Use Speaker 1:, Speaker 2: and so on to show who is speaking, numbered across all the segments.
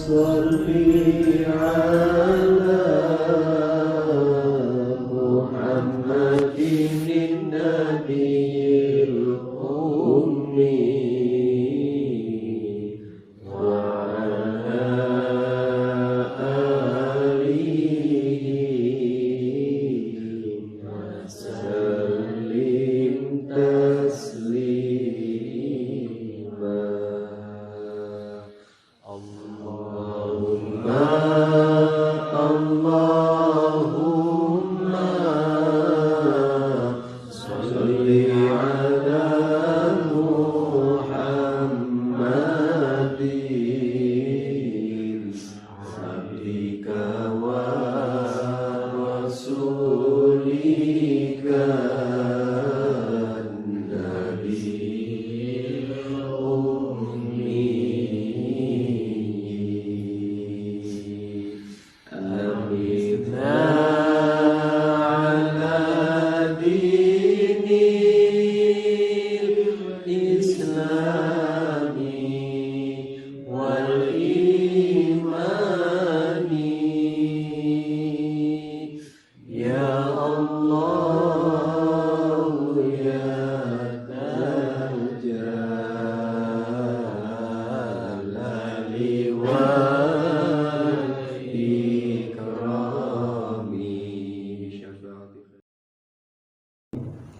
Speaker 1: Salli ala Muhammadin nabiyil ummi wa ala alihi wa sallim taslima. Allahumma salli ala Muhammadin abdika wa rasulika nabiyil ummi. Amina ala dinil islami wal imani. Ya Allah ya Dzal Jalali wal ikrami.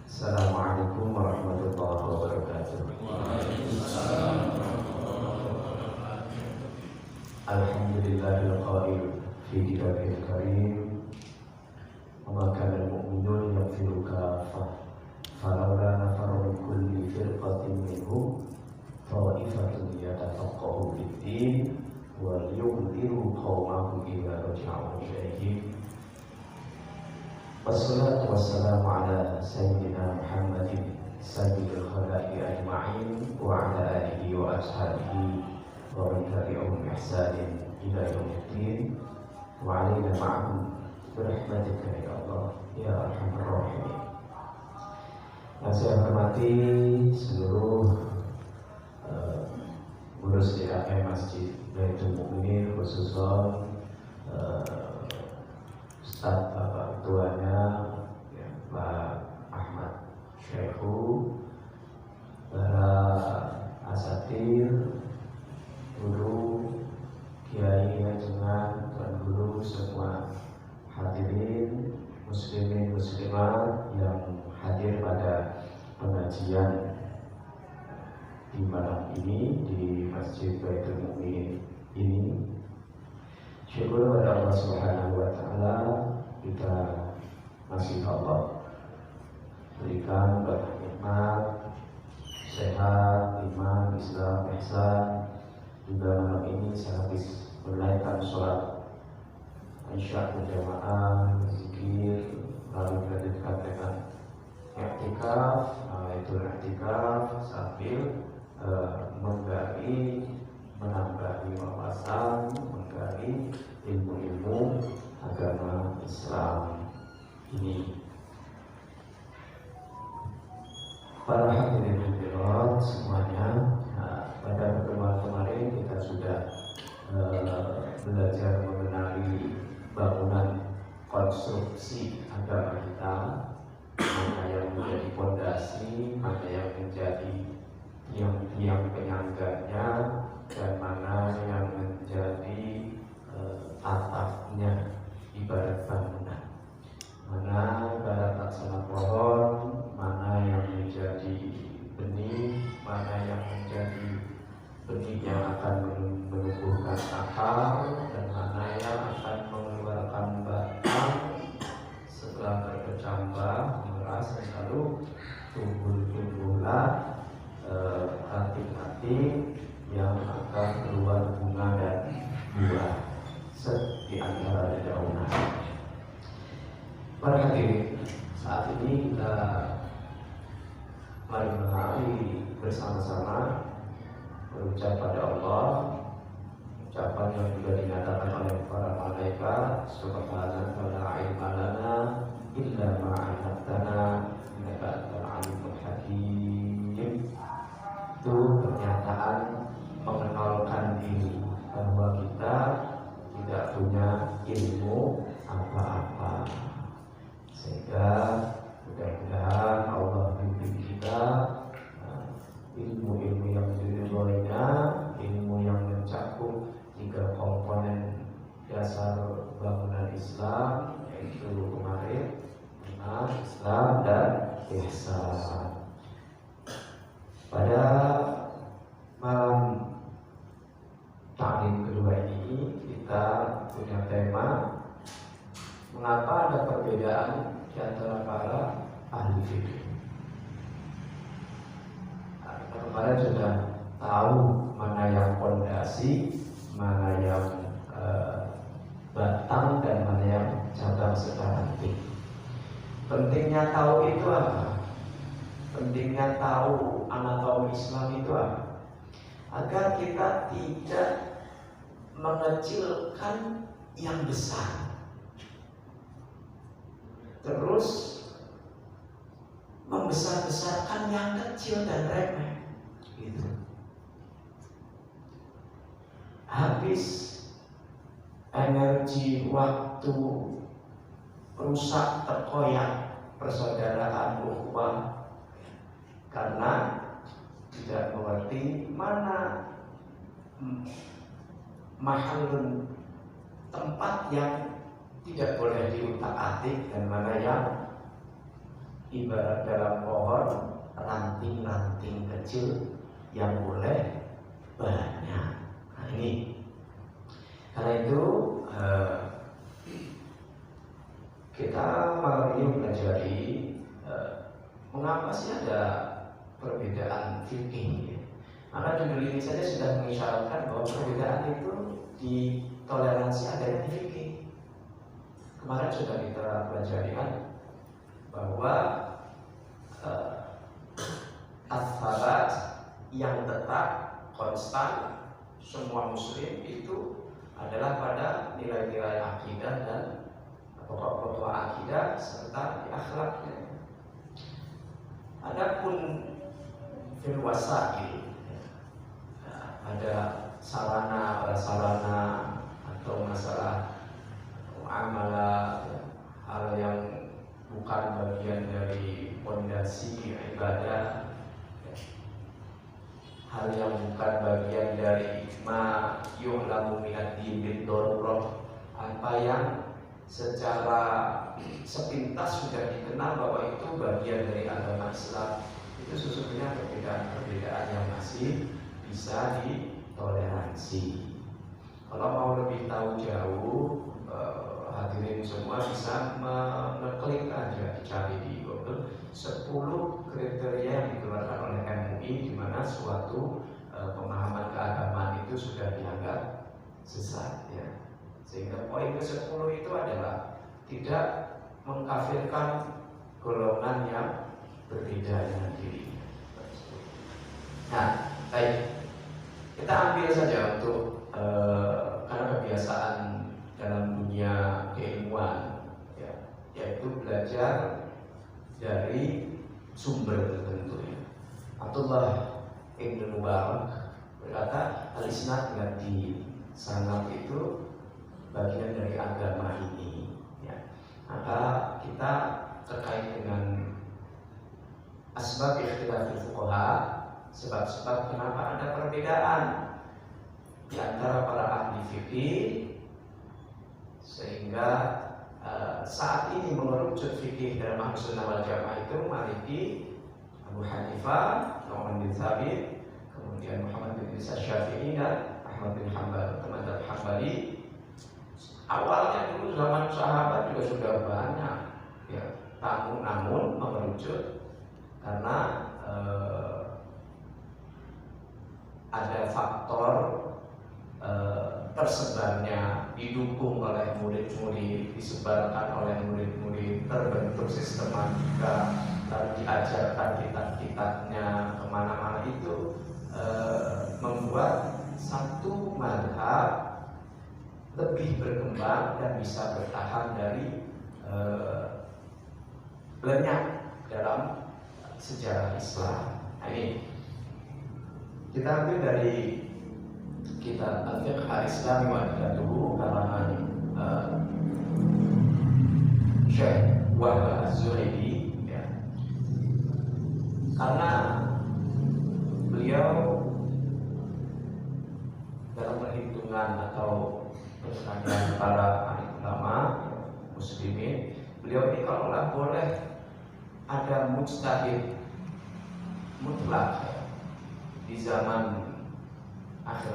Speaker 2: Assalamualaikum warahmatullahi wabarakatuh. Alhamdulillahil qail fi kitabihil karim wa ma kana al-mu'minun yaghfiru kaffah falawla nafara min kulli firqatin minhum ta'ifatun yatafaqahu fid-din wa liyunziru qaumahum idza raja'u ilaihim. Wassalatu wassalamu ala sayyidina Muhammadin sayyidil khalaqi ajma'in wa ala alihi wa ashabihi wa man tabi'ahum bi ihsanin ila yaumiddin wa alaina ma'ahum bi rahmatika ya Allah ya arhamar rahimin. Yang saya hormati seluruh pengurus DAM Masjid Baitul Mukminin, khususnya Ustaz Bapak Ketuanya ya, Pak Ahmad Syekhu, para asatir, guru, kiai, jangan tuan guru, semua hadirin muslimin muslimat yang hadir pada pengajian di malam ini di Masjid Baitul Mukminin ini. Syukur kepada Allah Subhanahu wa Ta'ala, kita masih Allah berikan berkah nikmat, sehat, iman, Islam, ihsan. Juga malam ini saya habis menunaikan sholat Isya berjamaah, zikir, lalu dilanjutkan dengan i'tikaf, itu i'tikaf sambil menggali, menambahi wawasan, menggali ilmu-ilmu agama Islam ini. Para hadirin hadirat semuanya, pada pertemuan kemarin kita sudah belajar mengenali bangunan konstruksi agama kita, mana yang menjadi fondasi, mana yang menjadi tiang penyangganya, dan mana yang menjadi atapnya ibarat bangunan, mana ibarat laksana pohon, mana yang menjadi benih, mana yang menjadi benih yang akan menumbuhkan akar, dan mana yang akan mengeluarkan batang setelah berkecambah, meras, lalu tumbuh-tumbuhlah ranting-ranting yang akan keluar bunga dan buah di antara dedaunan. Para hadirin, saat ini kita mari mengenali bersama-sama berucap pada Allah, ucapan yang juga dinyatakan oleh para malaikat, subhanaka la ilma lana illa ma 'allamtana innaka antal alimul hakim. Itu pernyataan mengenalkan dalam taklim kedua ini kita punya tema mengapa ada perbedaan di antara para ahli fikih. Kita kemarin sudah tahu mana yang fondasi, mana yang batang, dan mana yang cabang seranting. Pentingnya tahu itu apa? Pentingnya tahu anatomi Islam itu apa? Agar kita tidak mengecilkan yang besar, terus membesar-besarkan yang kecil dan remeh. Gitu. Habis energi, waktu, rusak, terkoyak persaudaraan ukhuwah karena tidak mengerti mana mahal tempat yang tidak boleh diutak-atik dan mana yang ibarat dalam pohon ranting-ranting kecil yang boleh banyak. Nah ini, karena itu kita malam ini mempelajari mengapa sih ada perbedaan fikih. Maka judul ini saja sudah mengisyaratkan bahwa perbedaan itu ditoleransi adanya di fikih. Kemarin sudah kita pelajari kan bahwa as-sabat yang tetap konstan semua muslim itu adalah pada nilai-nilai akidah dan pokok-pokok akidah serta di akhlaknya. Adapun fil wasail, ada sarana atau masalah amalah, hal yang bukan bagian dari fondasi ibadah, hal yang bukan bagian dari ma yu'lamu minad din bid-darurah, apa yang secara sepintas sudah dikenal bahwa itu bagian dari agama Islam, itu sesungguhnya perbedaan yang masih bisa ditoleransi. Kalau mau lebih tahu jauh, hadirin semua bisa mengeklik aja, dicari di Google 10 kriteria yang dikeluarkan oleh MUI di mana suatu pemahaman keagamaan itu sudah dianggap sesat, ya. Sehingga poin ke-10 itu adalah tidak mengkafirkan golongan yang berbeda dengan dirinya. Nah, baik, kita ambil saja untuk karena kebiasaan dalam dunia keilmuan, ya, yaitu belajar dari sumber tertentu. Ya. Abdullah Ibn Mubarak berkata, al-isnad berarti sanad itu bagian dari agama ini. Ya. Maka kita terkait dengan asbab ikhtilafil fuqaha, sebab-sebab kenapa ada perbedaan di antara para ahli fikih, sehingga saat ini mengerucut fikih dalam Ahlus Sunnah wal Jamaah itu Maliki, Abu Hanifah, Nu'man bin Thabit, kemudian Muhammad bin Isa Syafi'i dan Ahmad bin Hanbal, mazhab Hambali. Awalnya dulu zaman sahabat juga sudah banyak, ya, namun mengerucut karena ada faktor tersebarnya, didukung oleh murid-murid, disebarkan oleh murid-murid, terbentuk sistematika, lalu diajarkan kitab-kitabnya kemana-mana, itu membuat satu mazhab lebih berkembang dan bisa bertahan dari lenyap dalam sejarah Islam. Nah, ini kita ambil dari kitab Al-Fiqh Al-Islami wa Adillatuhu karangan Syekh Wahbah Az-Zuhaili, ya. Karena beliau dalam perhitungan atau pertanyaan para ulama muslimin, beliau ini kalaulah boleh ada mujtahid mutlak di zaman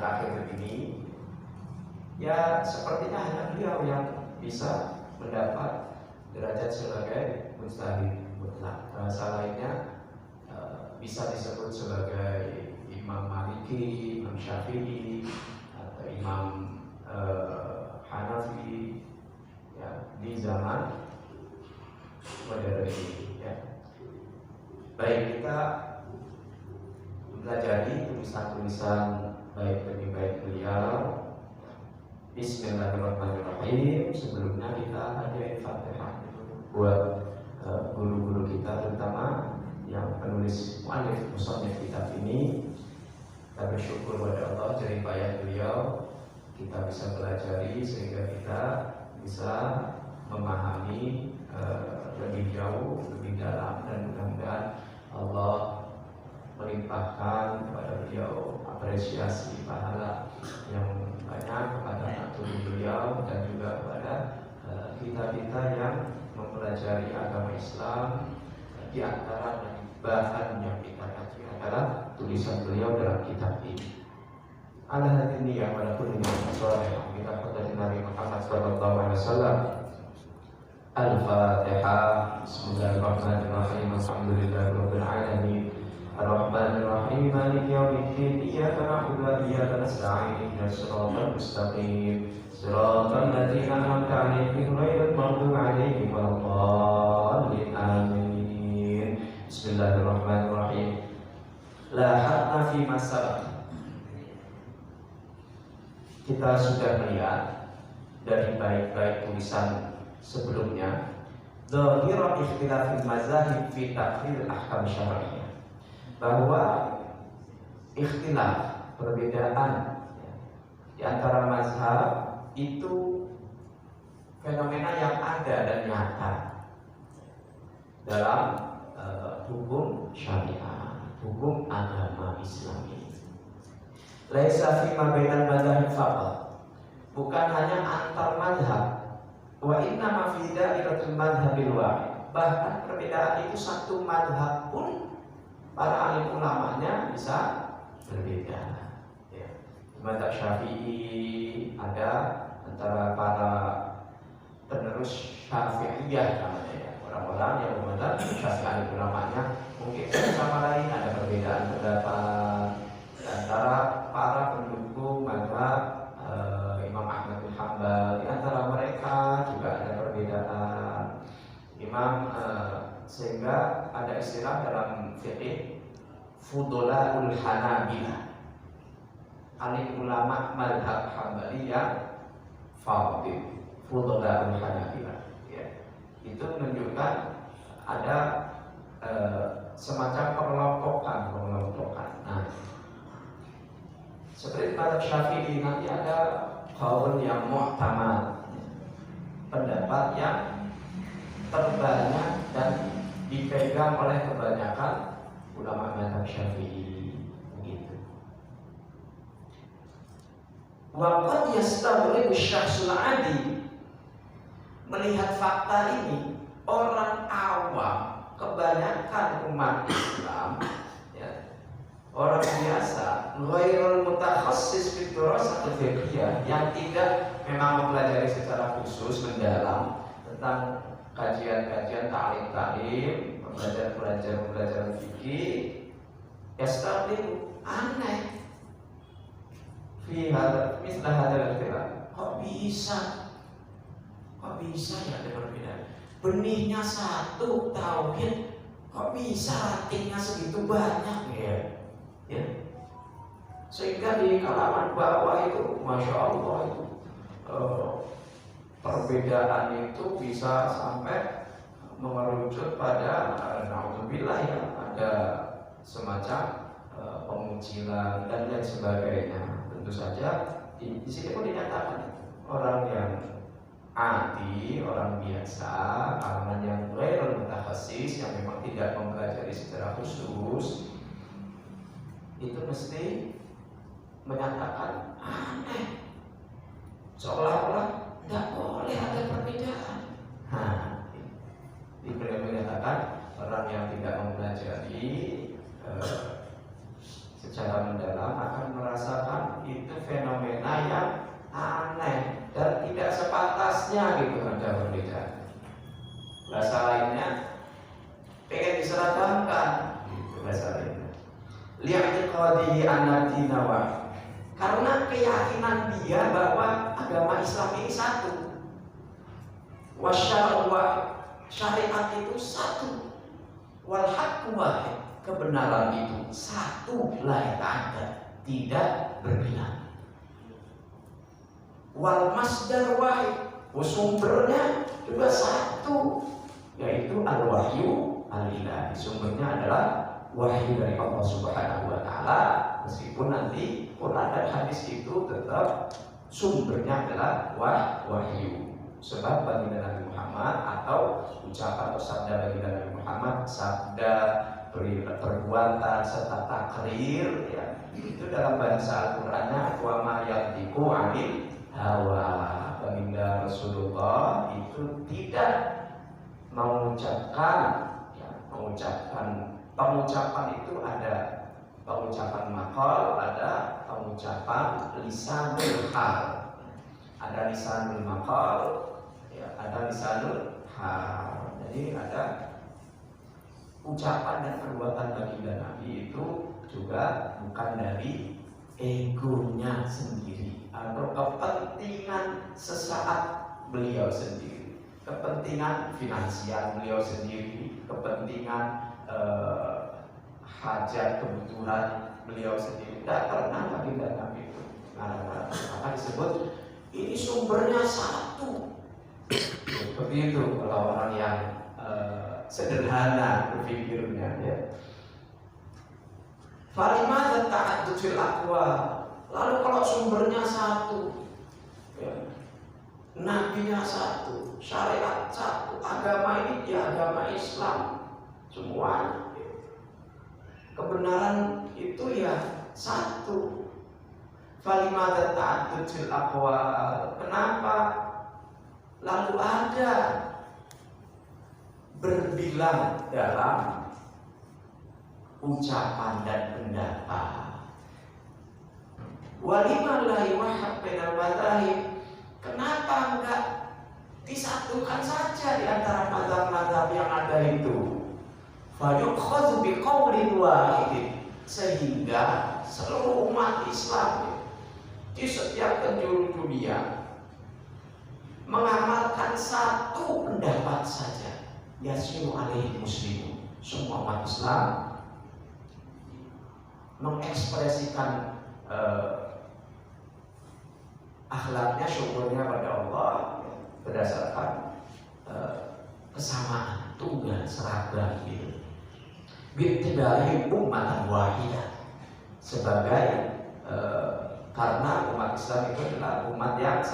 Speaker 2: terakhir ini, ya sepertinya hanya beliau yang bisa mendapat derajat sebagai mujtahid mutlak. Bahasa lainnya bisa disebut sebagai Imam Maliki, Imam Syafi'i, atau Imam Hanafi, ya, di zaman modern ini. Ya. Baik, kita mempelajari tulisan-tulisan baik demi baik beliau. Bismillahirrahmanirrahim. Sebelumnya kita hadirin Fatihah buat guru-guru kita, terutama yang penulis mu'allif musannif kitab ini. Kita bersyukur kepada Allah jerih payah beliau kita bisa pelajari sehingga kita bisa memahami lebih jauh, lebih dalam, dan mudah-mudahan Allah melimpahkan kepada beliau apresiasi pahala yang banyak kepada anak turun beliau dan juga kepada kita-kita yang mempelajari agama Islam. Di antara bahan yang kita kaji adalah tulisan beliau dalam kitab ini. Ala hadini yang pada kulli yang kita katakan Nabi Muhammad sallallahu alaihi wasallam. Al-Fatihah. Bismillahirrahmanirrahim. Alhamdulillahirabbil alamin. Ar-Rahmanir-Rahim. Maliki yaumiddin. Iyyaka na'budu wa iyyaka nasta'in. Ihdinas siratal mustaqim. Siratal ladzina an'amta 'alaihim ghairil maghdubi 'alaihim waladdallin. Amin. Bismillahirrahmanirrahim. La hadna fi masabaq. Kita sudah melihat dari baik-baik tulisan sebelumnya dhahira ikhtilafil mazahib fi taqrir ahkam syar'iyyah, bahwa ikhtilaf, perbedaan di antara mazhab itu fenomena yang ada dan nyata dalam hukum syariah, hukum agama Islami. Laisa fi ma bainal madzhab faqat, bukan hanya antar mazhab, wa inna ma fi dairatul madzhabil wahid, bahkan perbedaan itu satu mazhab pun para alim ulamanya bisa berbeda. Ya. Mazhab Syafi'i ada antara para penerus Syafi'iyah namanya, ya, orang-orang yang bermadzhab Syafi'i, ulamanya mungkin sama lain ada perbedaan pendapat antara para pendukung mazhab Imam Ahmad bin Hanbal. Di antara mereka juga ada perbedaan sehingga ada istilah dalam fiqih Fudolaul Hanabilah, alim ulama mazhab Hanbaliyah fadil, Fudolaul Hanabilah, ya. Itu menunjukkan ada semacam pengelompokan. Nah, seperti mazhab Syafi'i nanti ada qaul yang mu'tamad, pendapat yang terbanyak dan dipegang oleh kebanyakan ulama mazhab Syafi'i, begitu. Wa qad yastaghribu syakhsul 'adi, melihat fakta ini orang awam, kebanyakan umat Islam, ya, orang biasa, ghairul mutakhassis fi dirasat fiqhiyah, yang tidak memang mempelajari secara khusus mendalam tentang kajian-kajian ta'lim, pelajaran fikih, yastaghribu, aneh fi hadza mislah hadzal ikhtilaf. Kok bisa ya ada perbedaan? Benihnya satu, tauhid, kok bisa rantingnya segitu banyak, ya. Sehingga di kalangan bawah itu, masya Allah, itu perbedaan itu bisa sampai mengerucut pada naudzubillah, ya, ada semacam pengucilan dan lain sebagainya. Tentu saja di sini pun dinyatakan orang yang adi, orang biasa, kalangan yang ghairul mutakhassis, yang memang tidak mempelajari secara khusus, itu mesti menyatakan aneh, seolah-olah tidak boleh ada perbedaan. Beliau menyatakan orang yang tidak mempelajari secara mendalam akan merasakan itu
Speaker 3: karena wahyu. Karena keyakinan dia bahwa agama Islam ini satu. Wasyara'u wahid, syariat itu satu. Wal haqqu wahid, kebenaran itu satu, la ta'addad, tidak berbilang. Wal masdar wahid, sumbernya juga satu, yaitu al-wahyu al-ilahi. Sumbernya adalah wahyu dari Allah Subhanahu wa taala, meskipun nanti Quran dan hadis itu tetap sumbernya adalah wahyu. Sebab baginda Nabi Muhammad atau ucapan atau sabda baginda Nabi Muhammad, sabda, perbuatan serta takrir, ya, itu dalam bahasa Al-Qur'annya wa ma yantiqu 'anil hawa. Baginda Rasulullah itu tidak mengucapkan, ya, pengucapan itu ada pengucapan maqal, ada pengucapan lisanul hal, ada lisanul maqal, ya, ada lisanul hal. Jadi ada ucapan dan perbuatan baginda Nabi itu juga bukan dari egonya sendiri atau kepentingan sesaat beliau sendiri, kepentingan finansial beliau sendiri, kepentingan hajat kebutuhan beliau sendiri. Tidak pernah baginda Nabi itu maka disebut ini sumbernya satu. Seperti itu kalau orang yang sederhana berpikirnya, ya. Falimadzat ta'addud fil aqwal. Lalu kalau sumbernya satu, ya, nabinya satu, syariat satu, agama ini ya agama Islam semuanya, kebenaran itu ya satu. Falimadzat ta'addud fil aqwal. Kenapa lalu ada berbilang dalam ucapan dan pendapat? Walima la yuwahhad bainal madzahib. Kenapa enggak disatukan saja di antara mazhab-mazhab yang ada itu? Fa yukhadhu bi qawlin wahid, sehingga seluruh umat Islam di setiap penjuru dunia mengamalkan satu pendapat saja. Yasmi'u alaihi muslimun. Semua umat Islam mengekspresikan akhlaknya, syukurnya pada Allah berdasarkan kesamaan, tunggal, seragam gitu. Bi'tibari ummatan wahidah, sebagai karena umat Islam itu adalah umat yang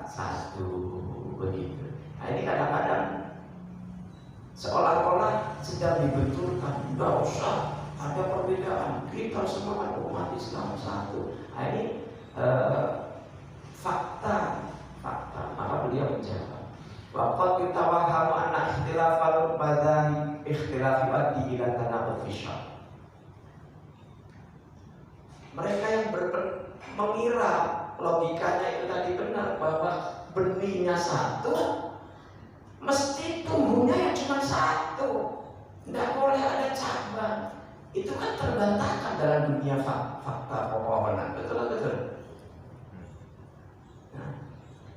Speaker 3: satu, begitu. Nah, ini kadang-kadang seolah-olah sedang dibetulkan, tidak usah ada perbedaan, kita semua ada umat Islam satu. Nah, ini fakta. Maka beliau menjawab, waqad yatawahhamu anna ikhtilafal madzhab ikhtilaf yuaddi ila tanaqud fi syar'i. Mereka yang mengira logikanya itu tadi benar, bahwa benihnya satu, mesti tumbuhnya yang cuma satu, nggak boleh ada cabang. Itu kan terbantahkan dalam dunia fakta pepohonan, betul.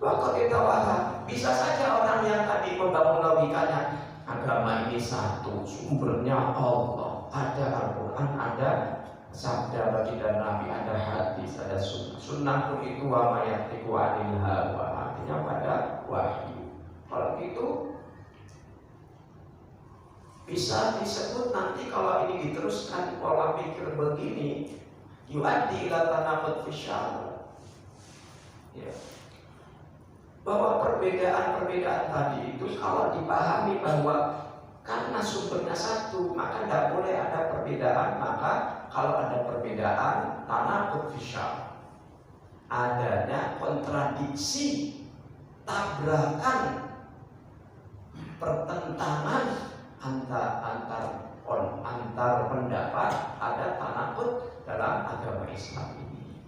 Speaker 3: Waktu kita waham, bisa saja orang yang tadi membangun logikanya, agama ini satu, sumbernya Allah, ada Al-Quran, ada sabda baginda Nabi, ada hadis, ada sunnah. Sunnah pun itu wa ma yantiqu 'anil hawa, artinya pada wahyu. Kalau gitu bisa disebut nanti kalau ini diteruskan pola pikir begini, yuaddi ila tanaqud fi syar'i. Ya. Bahwa perbedaan-perbedaan tadi itu kalau dipahami bahwa karena sumbernya satu, maka tidak boleh ada perbedaan. Maka kalau ada perbedaan, tanaqud fi syar'i, adanya kontradiksi, tabrakan, pertentangan antar pendapat, ada tanaqud dalam agama Islam ini.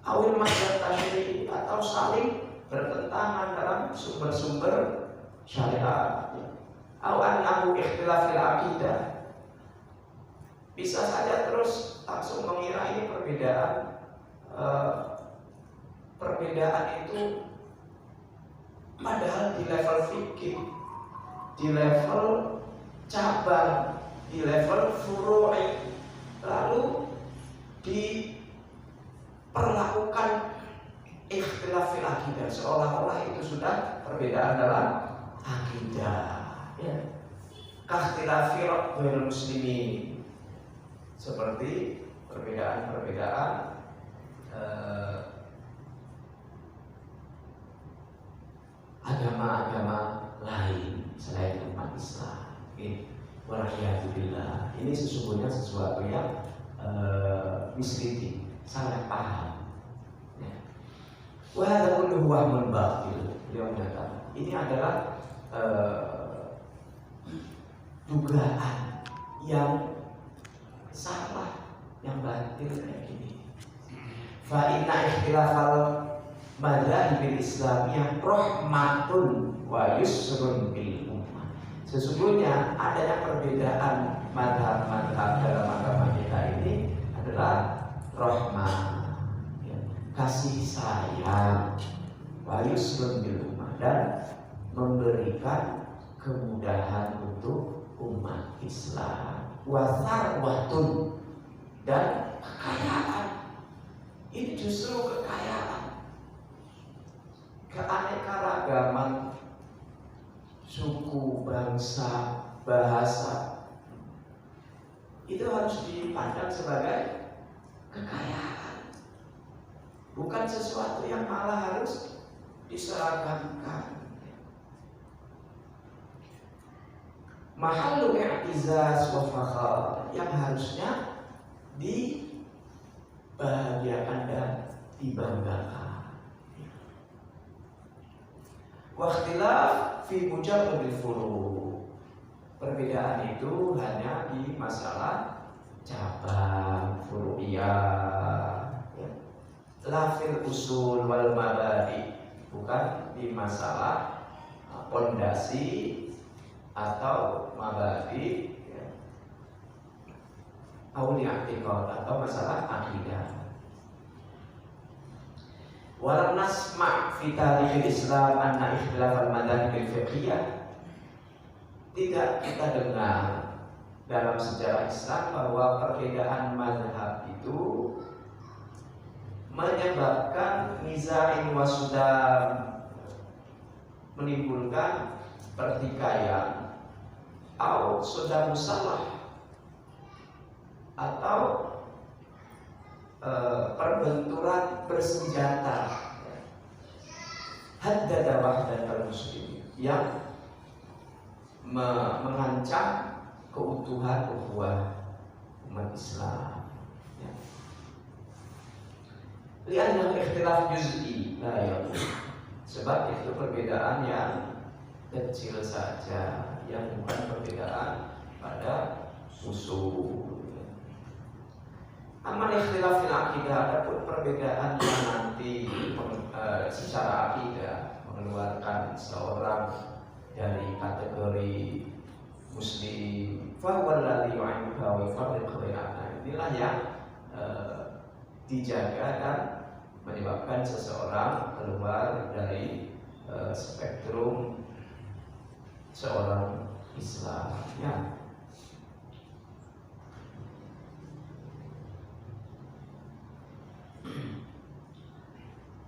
Speaker 3: Awil mazhab tasyri'i, atau saling bertentangan dalam sumber-sumber syariat. Aw annahu ikhtilafil aqidah, bisa saja terus langsung mengira ini perbedaan itu, padahal di level fikih, di level cabang, di level furu'i, lalu diperlakukan ikhtilaf fil akidah, seolah-olah itu sudah perbedaan dalam akidah, ya. Kakhtilafil ghairil muslimin, seperti perbedaan-perbedaan agama-agama lain selain umat Islam. Waliyahzubillah. Ini sesungguhnya sesuatu yang misleading, salah paham. Wa hadza kulluhu wahmun batil. Beliau menyatakan ini adalah dugaan yang salah, yang batil kayak gini. Fa inna ikhtilafal madzahibil islamiyah rahmatun wa yusrun bil ummah. Sesungguhnya adanya perbedaan madhab-madhab dalam agama kita ini adalah rahmah, ya, kasih sayang, wa yusrun bil ummah, dan memberikan kemudahan untuk umat Islam, wa tharwatun, dan kekayaan. Ini justru kekayaan, keanekaragaman suku, bangsa, bahasa, itu harus dipandang sebagai kekayaan, bukan sesuatu yang malah harus diseragamkan. Mahallu i'tizaz wa fakhar, yang harusnya dibahagiakan dan dibanggakan. Wa ikhtilaf fi mujarradil furu', perbedaan itu hanya di masalah cabang furu'iyah, ya. La fil usul wal mabadi, bukan di masalah pondasi atau mabadi, ya, atau masalah akidah. Walam nasma' fi tarikhil Islam anna ikhtilaf al-madhahib al-fiqhiyah, tidak kita dengar dalam sejarah Islam bahwa perbedaan mazhab itu menyebabkan niza'in wa sudam, menimbulkan pertikaian, atau sudah musalah, atau perbenturan bersenjata, haddada wahdatal muslimin, yang mengancam keutuhan ukhuwah umat Islam, ya. Lianna ikhtilaf juz'i la yaqul, sebab itu perbedaan yang kecil saja, yang bukan perbedaan pada usul. Amal ikhtilaf fil akidah, adapun perbedaan yang nanti secara akidah mengeluarkan seorang dari kategori muslim, fa huwa alladhi yu'innuha wa yufarriqu bainahuma. Inilah yang dijaga dan menyebabkan seseorang keluar dari spektrum seorang Islam, ya.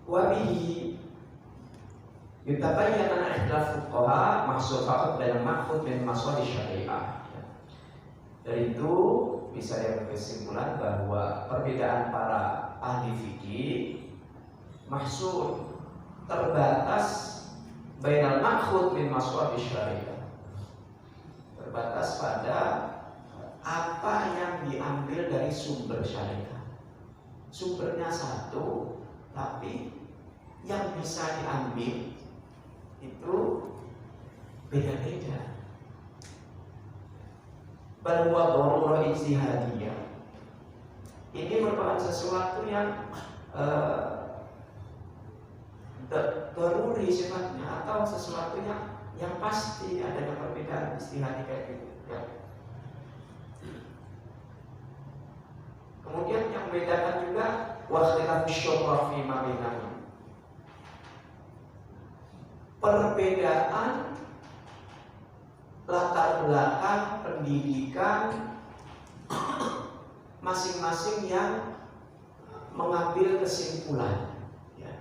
Speaker 3: Wabihi yutabayyan anna ikhtilaf fuqaha mahsur faqat dalam ma'khud min masalih syariah. Dari itu bisa diambil kesimpulan bahwa perbedaan para ahli fikih mahsur, terbatas, bainal ma'khud min masalih syariah, terbatas pada apa yang diambil dari sumber syariah. Sumbernya satu, tapi yang bisa diambil itu beda-beda. Bal huwa darurah ijtihadiyah. Ini merupakan sesuatu yang daruri sifatnya, atau sesuatu yang pasti adanya perbedaan ijtihadi kayak gitu, ya. wa ikhtilafu syu'ra fi ma bainahum. Perbedaan latar belakang pendidikan masing-masing yang mengambil kesimpulan. Ya.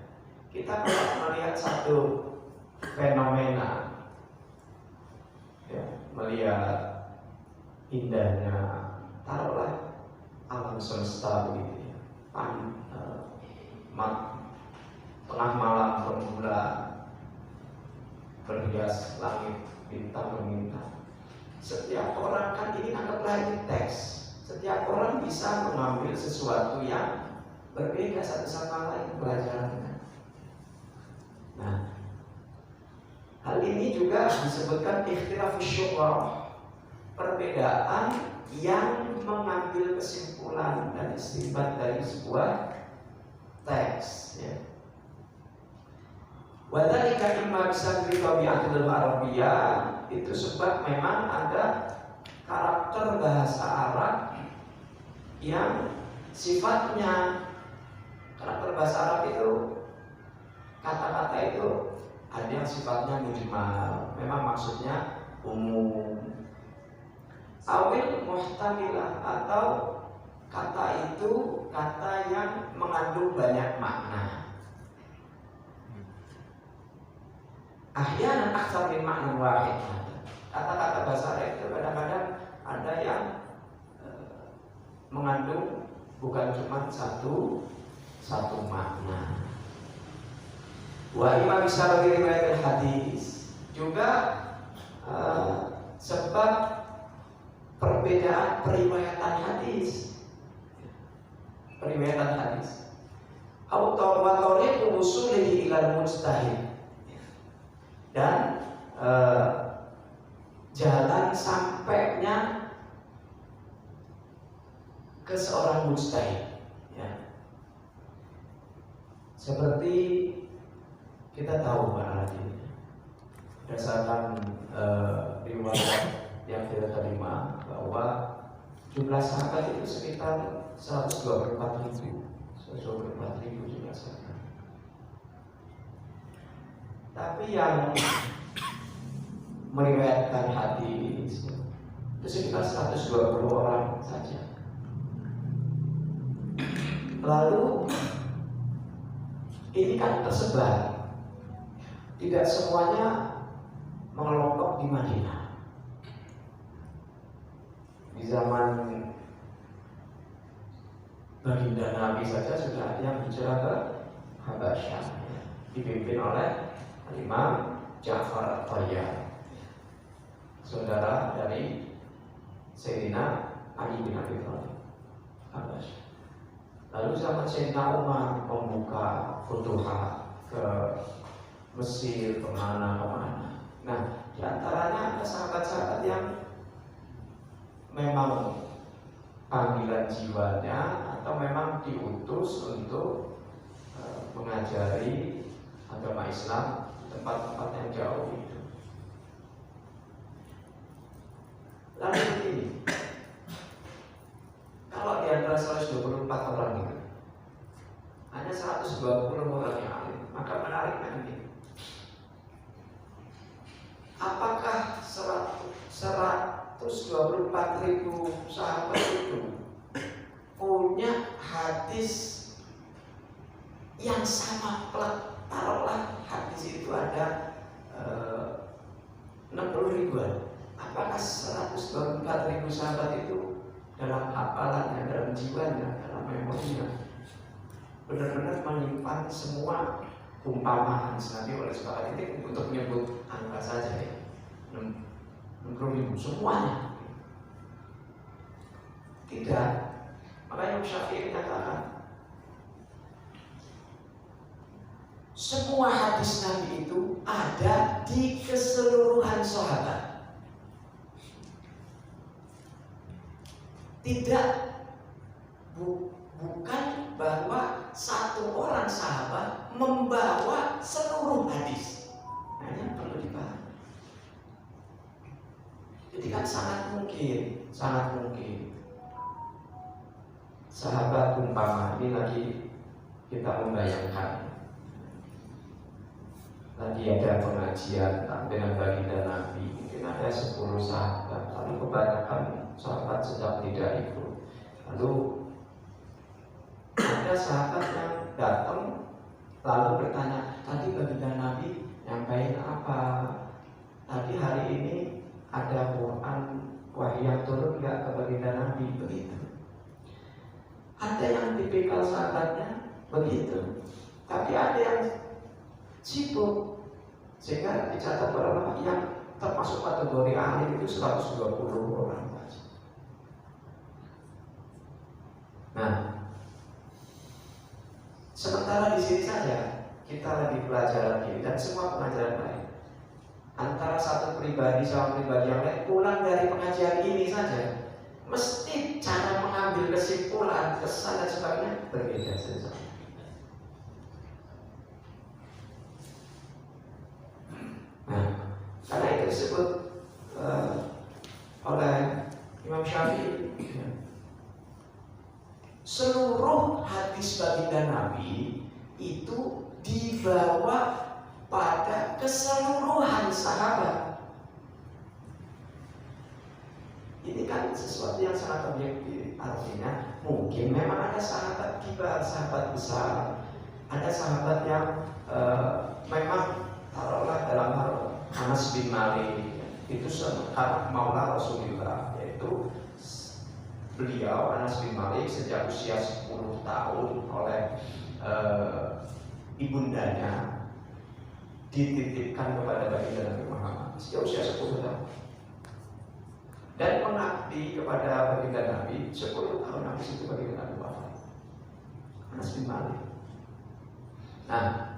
Speaker 3: Kita kalau melihat satu fenomena, ya, melihat indahnya, taruhlah alam semesta begitu ya, tengah malam rembulan, berhias langit bintang bintang. Setiap orang kan ini anggaplah ini teks. Setiap orang bisa mengambil sesuatu yang berbeda satu sama lain pelajarannya. Nah, hal ini juga disebutkan ikhtilafus syu'ra, perbedaan yang mengambil kesimpulan dan istinbat dari sebuah teks. Ya. Wadhalika imma bisabri tabi'atil arabiyyah, itu sebab memang ada karakter bahasa Arab yang sifatnya, karakter bahasa Arab itu, kata-kata itu ada yang sifatnya mujmal, memang maksudnya umum, awil muhtamilah, atau kata itu kata yang mengandung banyak makna. Ahyanan aktsar min ma'nan wahid. Kata-kata bahasa Arab itu kadang-kadang ada yang mengandung bukan cuma satu makna. Wa imma bisa bagi riwayat hadis juga sebab perbedaan periwayatan hadis. Periwayatan hadis. Atau watoriqu usulihi ilal mujtahid. Dan jalan sampainya ke seorang mujtahid, ya. Seperti kita tahu ini berdasarkan riwayat yang kita terima bahwa jumlah sahabat itu sekitar 124.000 jumlah sahabat. Tapi yang meriwayatkan hadis itu sekitar 120 orang saja. Lalu ini kan tersebar, tidak semuanya mengelompok di Madinah. Di zaman baginda Nabi saja sudah ada yang hijrah ke Habasyah, dipimpin oleh Imam Ja'far At-Tayyar, saudara dari Sayyidina Ali bin Abi Thalib, Habasyah. Lalu zaman Sayyidina Umar membuka futuhat ke Mesir, kemana-kemana. Nah, di antaranya ada sahabat-sahabat yang memang panggilan jiwanya atau memang diutus untuk mengajari agama Islam tempat-tempat yang jauh itu. Lalu begini, kalau di antara 124 orang itu hanya 120 orang yang alim, maka menariknya ini, apakah 124.000 sahabat itu punya hadis yang sama? Taruhlah hadis itu ada 60 ribuan. Apakah 124.000 sahabat itu dalam hafalannya, dalam jiwanya, dalam memorinya benar-benar menyimpan semua umpamaan Nabi oleh sepakat titik untuk menyebut angka saja ya, 60.000 semuanya? Tidak. Makanya Syafi'i menyatakan semua hadis Nabi itu ada di keseluruhan sahabat. Tidak, bukan bahwa satu orang sahabat membawa seluruh hadis. Nah, ini perlu dipahami. Jadi kan sangat mungkin sahabat umpama ini lagi kita membayangkan lagi ada pengajian dengan baginda Nabi, mungkin ada 10 sahabat, lalu kebanyakan sahabat sedang tidak ikut. Lalu ada sahabat yang datang lalu bertanya, tadi baginda Nabi nyampaikan apa? Tadi hari ini ada Quran wahyu yang turun nggak ke baginda Nabi? Begitu. Ada yang tipikal sahabatnya begitu, tapi ada yang sibuk, sehingga dicatat para ulama yang termasuk kategori alim itu 120 orang saja. Nah, sementara di sini saja kita lagi pelajaran ini dan semua pengajaran lain, antara satu pribadi sama pribadi yang lain pulang dari pengajian ini saja, mesti cara mengambil kesimpulan, kesan dan sebagainya berbeda saja. Nah, karena itu disebut oleh Imam Syafi'i, seluruh hadis baginda Nabi itu dibawa pada keseluruhan sahabat. Ini kan sesuatu yang sangat objektif, artinya mungkin memang ada sahabat kibar, sahabat besar, ada sahabat yang memang taruhlah dalam hal Anas bin Malik itu karena maula Rasulullah, yaitu beliau Anas bin Malik sejak usia 10 tahun oleh ibundanya dititipkan kepada baginda Nabi Muhammad sejak usia 10 tahun dan mengabdi kepada baginda Nabi 10 tahun. Habis itu baginda Nabi wafat, Anas bin Malik. Nah,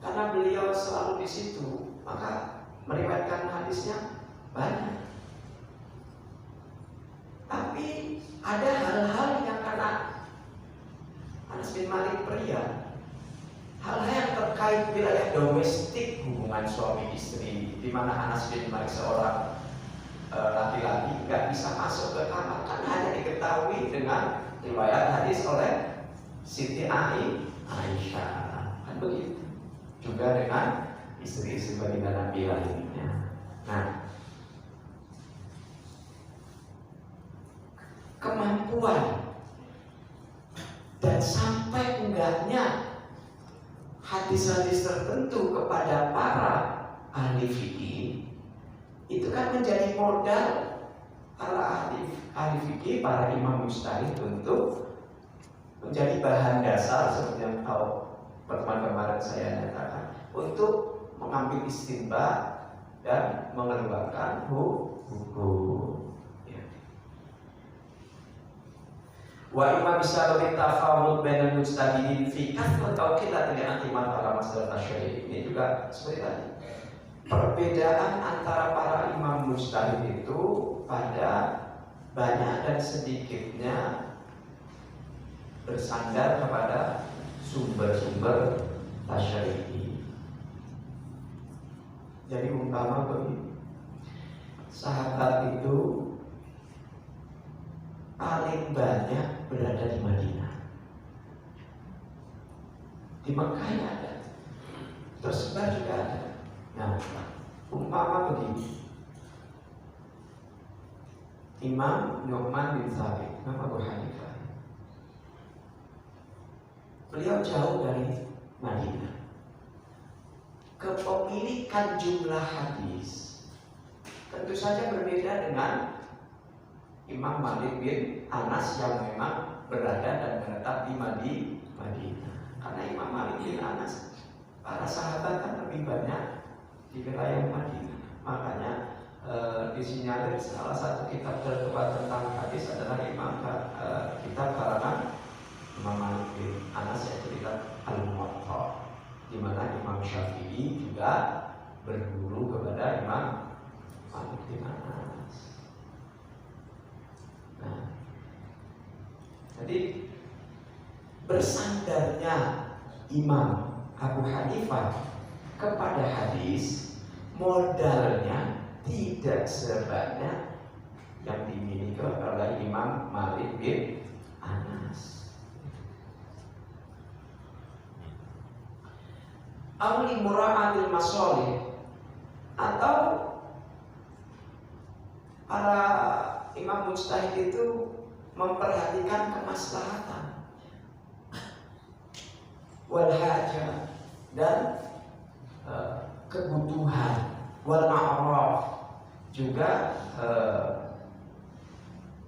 Speaker 3: karena beliau selalu di situ, maka meriwayatkan hadisnya banyak. Tapi ada hal-hal yang karena Anas bin Malik pria, hal-hal yang terkait wilayah domestik, hubungan suami istri, di mana Anas bin Malik seorang laki-laki nggak bisa masuk ke kamar, kan hanya diketahui dengan riwayat hadis oleh Siti Aisyah, kan begitu. Juga dengan istri-istri baginda Nabi lainnya. Nah, kemampuan dan sampai enggaknya hadis-hadis tertentu kepada para ahli fikih itu kan menjadi modal para ahli fikih, para imam mujtahid untuk menjadi bahan dasar seperti yang tahu pertemuan kemarin saya nyatakan, untuk mengambil istinbat dan mengeluarkan hukum. Wa imma bisa bertafawud bainal mujtahidin fi kathrat tawqilat li antimat ala masalah syar'i. Ini juga seperti tadi. Perbedaan antara para imam mujtahid itu pada banyak dan sedikitnya bersandar kepada sumber-sumber tasyri'i. Jadi umpama begini, sahabat itu paling banyak berada di Madinah. Di Mekah ada, tersebar juga ada. Nah, umpama begini, Imam Nu'man bin Thabit, Imam Abu Hanifah, beliau jauh dari Madinah. Kepemilikan jumlah hadis tentu saja berbeda dengan Imam Malik bin Anas yang memang berada dan menetap di Madinah. Karena Imam Malik bin Anas, para sahabat kan lebih banyak di wilayah Madinah. Makanya disinyalir salah satu kitab terkuat tentang hadis adalah kitab karangan Imam Malik bin Anas, yaitu kitab Al-Muwatta, di mana Imam Syafi'i juga berguru kepada Imam Malik bin Anas. Nah, jadi bersandarnya Imam Abu Hanifah kepada hadis, modalnya tidak sebanyak yang dimiliki oleh Imam Malik bin Anas. Auli mura'atil masolih, atau para imam mujtahid itu memperhatikan kemaslahatan wal hajah dan kebutuhan, wal ma'ruf juga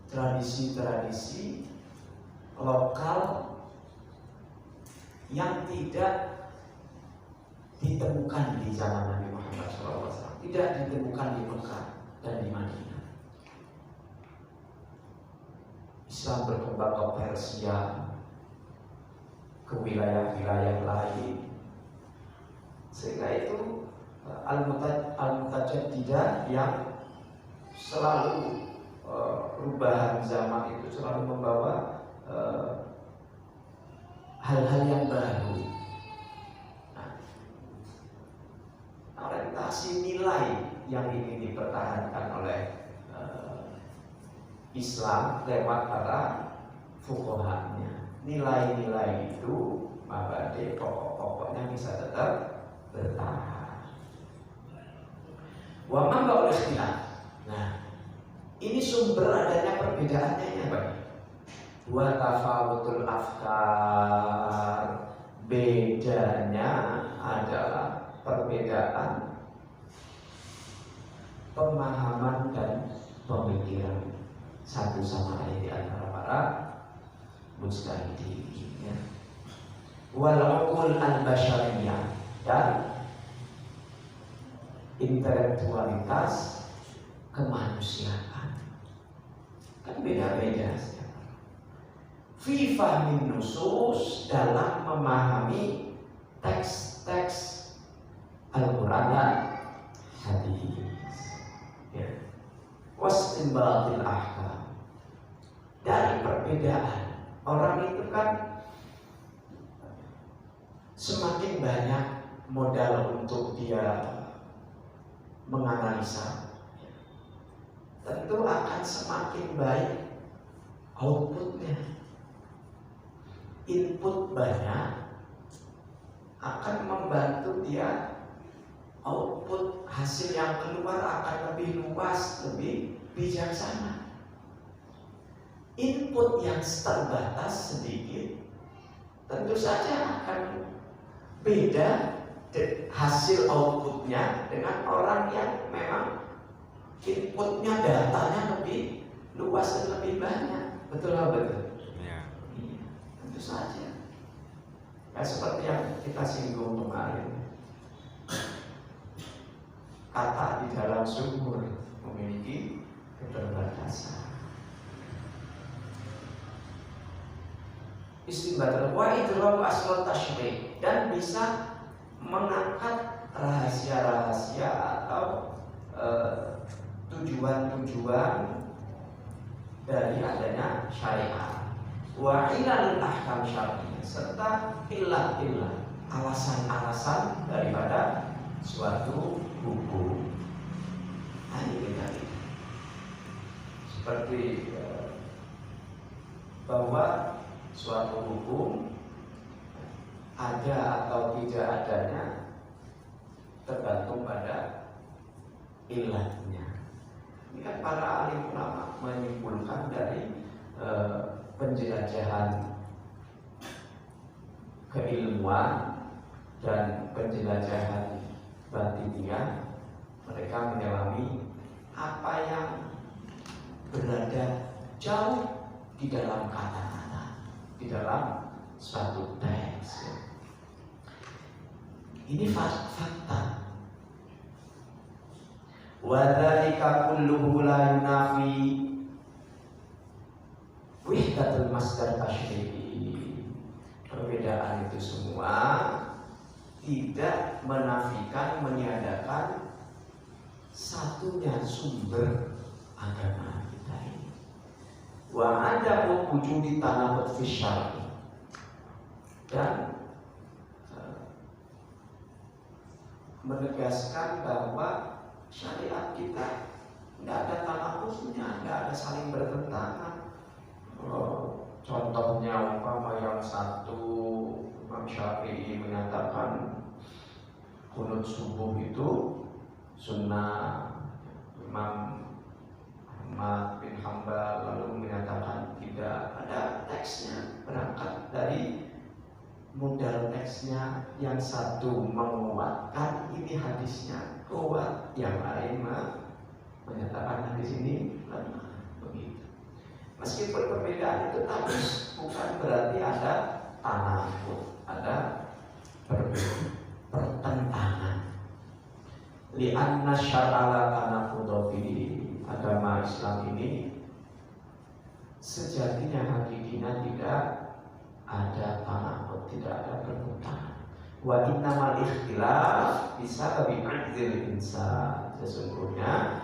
Speaker 3: tradisi-tradisi lokal yang tidak ditemukan di zaman Nabi Muhammad SAW, tidak ditemukan di Mekah dan di Madinah. Islam berkembang ke Persia, ke wilayah-wilayah lain, sehingga itu al-mutajaddidah yang selalu perubahan zaman itu selalu membawa hal-hal yang baru. Orientasi nilai yang ingin dipertahankan oleh Islam lewat para fuqahanya. Nilai-nilai itu mabadi pokok-pokoknya bisa tetap bertahan. Wa man ba'ul ikhtilaf. Nah, ini sumber adanya perbedaannya ya Pak. Wa tafawutul afkar, bedanya adalah perbedaan pemahaman dan pemikiran satu sama lain di antara para mujtahidin ya. Wal uqul al-basyariyah, dan intelektualitas kemanusiaan kan beda-beda. Fi fahmin nusus, dalam memahami teks-teks Al-Quran dan hadis ya. Wastinbatil ahkam, dari perbedaan orang itu kan semakin banyak modal untuk dia menganalisa, tentu akan semakin baik outputnya. Input banyak akan membantu dia, output hasil yang keluar akan lebih luas, lebih bijaksana. Input yang terbatas sedikit tentu saja akan beda hasil outputnya dengan orang yang memang inputnya, datanya lebih luas dan lebih banyak. Betul atau betul? Ya. Iya, tentu saja. Ya seperti yang kita singgung kemarin, kata di dalam sumur memiliki keterbatasan. Istinbat wa idrak asal tasyrih, dan bisa mengangkat rahasia-rahasia atau tujuan-tujuan dari adanya syariat. Wa ilalul ahkam syar'iyyah, serta illah-illah, alasan-alasan daripada suatu hukum. Nah, ini tadi seperti bahwa suatu hukum ada atau tidak adanya tergantung pada ilahnya. Ini kan para alim ulama menyimpulkan dari penjelajahan keilmuan dan penjelajahan batiniah. Mereka menyelami apa yang berada jauh di dalam kata-kata, di dalam suatu teks. Ini fakta. Wa dzalika kulluhu la yunafi wahdatul masdar tasyri'i. Perbedaan itu semua tidak menafikan, meniadakan satunya sumber agama kita ini. Wa ada wujudi tanabut fi syar'i, dan menegaskan bahwa syariat kita tidak ada tanabutnya, tidak ada saling bertentangan. Contohnya umpama yang satu, Imam Syafi'i menyatakan kunut subuh itu sunnah. Imam Ahmad bin Hambal lalu menyatakan tidak ada teksnya, berangkat dari modal teksnya. Yang satu menguatkan ini hadisnya kuat, yang lain menyatakan hadis ini lemah. Begitu. Meskipun perbedaan itu tapi bukan berarti ada tanakut, ada pertentangan. Li'anna syar'ala tanaqudha fi agama Islam ini sejatinya hakikinya tidak ada tanaqud, tidak ada pertentangan. Wa innamal ikhtilaf bisababi ajzil insan. Sesungguhnya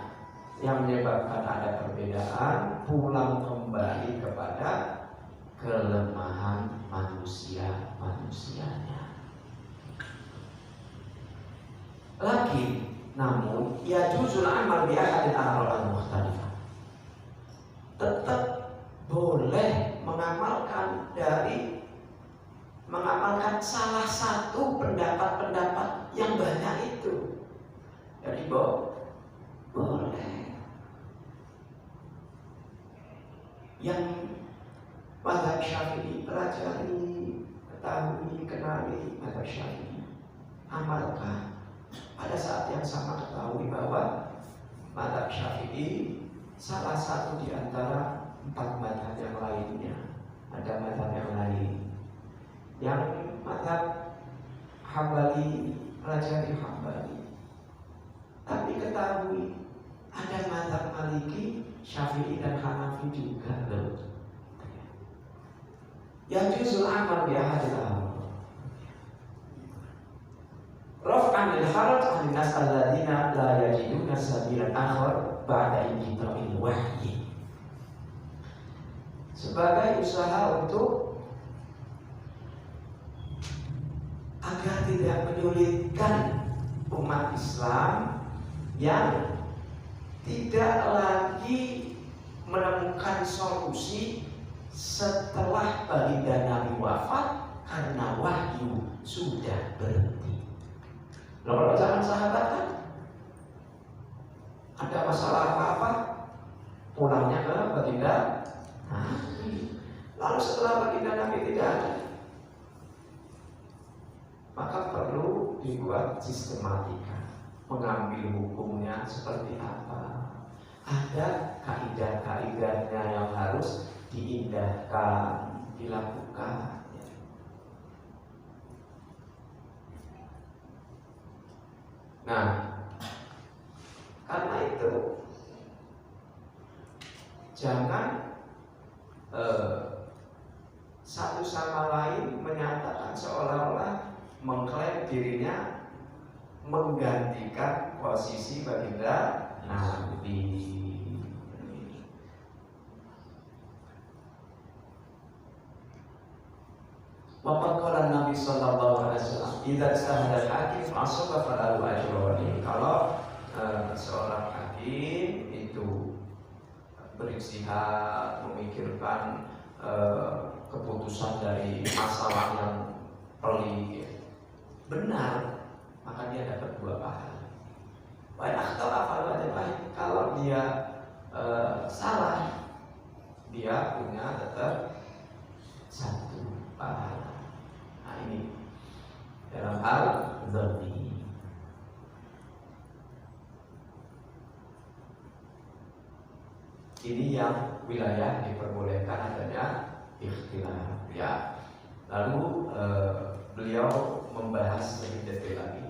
Speaker 3: yang menyebabkan ada perbedaan pulang kembali kepada kelemahan manusianya. Lagi namun ya juzul amal bi ahadil a'ral mukhtalifah. Tetap boleh mengamalkan salah satu pendapat-pendapat yang banyak itu. Jadi boleh. Yang mazhab Syafi'i pelajari, ketahui, kenali mazhab Syafi'i, amalkan. Pada saat yang sama ketahui bahwa mazhab Syafi'i salah satu di antara 4 mazhab yang lainnya. Ada mazhab yang lain. Yang mazhab Hambali, pelajari Hambali. Tapi ketahui ada mazhab Maliki, Syafi'i dan Hanafi juga loh. Yang juzul amal bi ahadil amr. Raf'an lil haraj 'an nas alladziina la yajiduna sabilan akhar ba'da inqita'il wahyi. Sebagai usaha untuk agar tidak menyulitkan umat Islam yang tidak lagi menemukan solusi setelah baginda Nabi wafat karena wahyu sudah berhenti. Kalau zaman sahabat kan ada masalah apa-apa pulangnya ke baginda Nabi. Lalu setelah baginda Nabi tidak ada, maka perlu dibuat sistematika, mengambil hukumnya seperti apa. Ada kaidah-kaidahnya yang harus diindahkan, dilakukan. Nah, karena itu jangan satu sama lain menyatakan seolah-olah mengklaim dirinya menggantikan posisi baginda Nabi. Waqad qala Nabi sallallahu alaihi wasallam, "Idza istahada al-hakim asaba falahu ajrun." Kalau seorang hakim itu beristihad, memikirkan keputusan dari masalah yang pelik benar, maka dia dapat 2 pahala. Baik atau apa baik. Kalau dia salah, dia punya tetap 1 pahala. Nah ini dalam hal dzanni. Ini yang wilayah diperbolehkan adanya ikhtilaf. Ya. Lalu beliau membahas lebih detail lagi.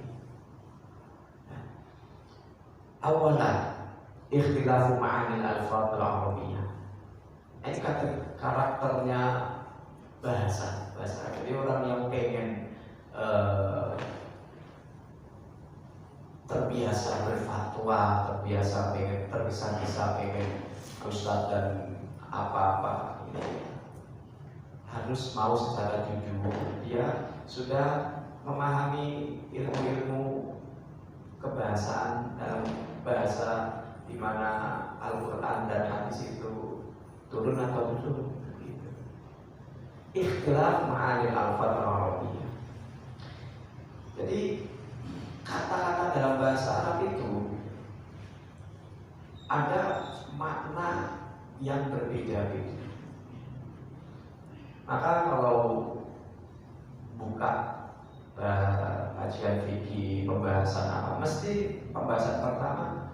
Speaker 3: Awalan ikhtilafu ma'anil alfaz al-arabiyyah. Ini karakternya bahasa. Jadi orang yang pengen terbiasa berfatwa, terbiasa pengen tergesa-gesa pengen ustaz dan apa-apa ini harus mau secara jujur. Dia sudah memahami ilmu-ilmu kebahasaan dalam bahasa di mana Al-Quran dan hadis itu turun atau turun. Ikhtilaf ma'anil alfaz al-arabiyyah. Jadi kata-kata dalam bahasa Arab itu ada makna yang berbeda-beda. Maka kalau buka kajian fikih, pembahasan apa, mesti pembahasan pertama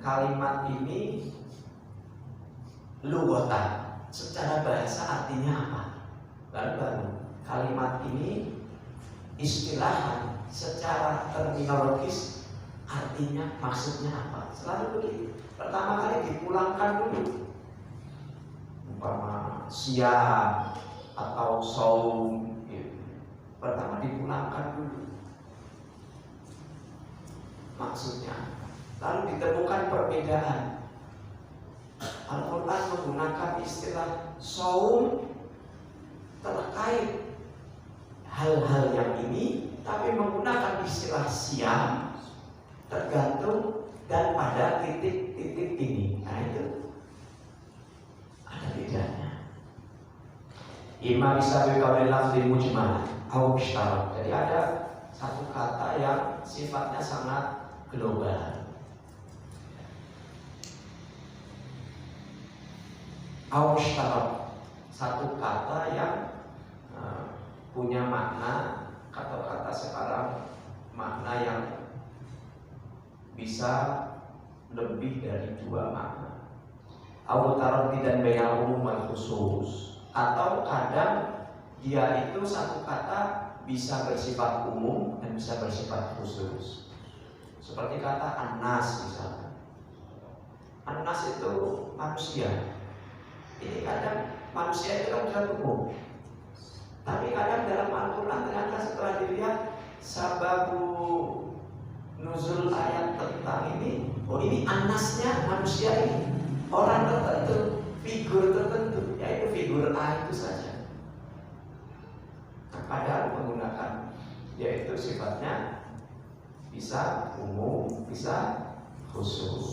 Speaker 3: kalimat ini lughatan, secara bahasa artinya apa. Lalu baru kalimat ini istilahan, secara terminologis artinya, maksudnya apa. Selalu begitu. Pertama kali dipulangkan dulu, umpama siam atau saum, gitu. Pertama dipulangkan dulu maksudnya, lalu ditemukan perbedaan. Al-Quran menggunakan istilah saum terkait hal-hal yang ini, tapi menggunakan istilah siam tergantung dan pada titik-titik ini. Nah itu ada bedanya. Imma bisa berkawin lafzi mujmal atau musyarak. Jadi ada satu kata yang sifatnya sangat global. Au musyarak, satu kata yang punya makna, kata-kata sekarang makna yang bisa lebih dari dua makna. Au taraddidan bainal umum wal khusus, atau kadang dia itu satu kata bisa bersifat umum dan bisa bersifat khusus. Seperti kata an-nas misalnya. An-nas itu manusia. Ini kadang manusia itu kan bisa umum. Tapi kadang dalam Al-Quran ternyata setelah dilihat sababu nuzul ayat tentang ini, oh ini an-nasnya manusia ini, orang tertentu, figur tertentu, yaitu figur A itu saja. Nah, padahal menggunakan yaitu sifatnya bisa umum, bisa khusus.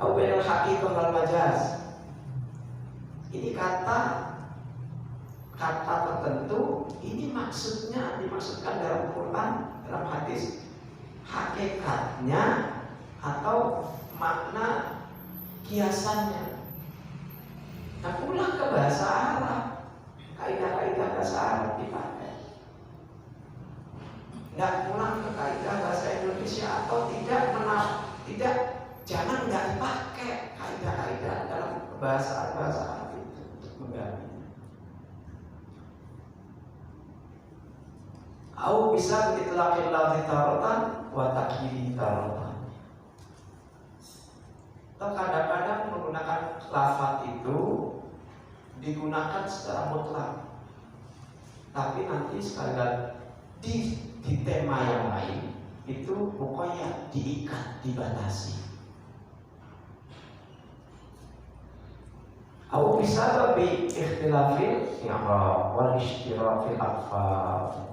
Speaker 3: Awal haqiqah wal majaz. Ini kata tertentu, ini maksudnya dimaksudkan dalam Quran, dalam hadis, hakikatnya atau makna kiasannya. Nah, pulang ke bahasa Arab, kaidah-kaidah bahasa Arab dipakai. Nggak pulang ke kaidah bahasa Indonesia atau tidak, jangan nggak dipakai kaidah-kaidah dalam bahasa Arab itu untuk mengganti. Au bisa ditlaqil lafzi taratan wa takyidi taratan. Atau kadang-kadang menggunakan lafaz itu digunakan secara mutlak, tapi nanti sekali lagi di tema yang lain itu pokoknya diikat, dibatasi. Au bisa lebih ikhtilafil i'rab wal ishtirak fil alfaz.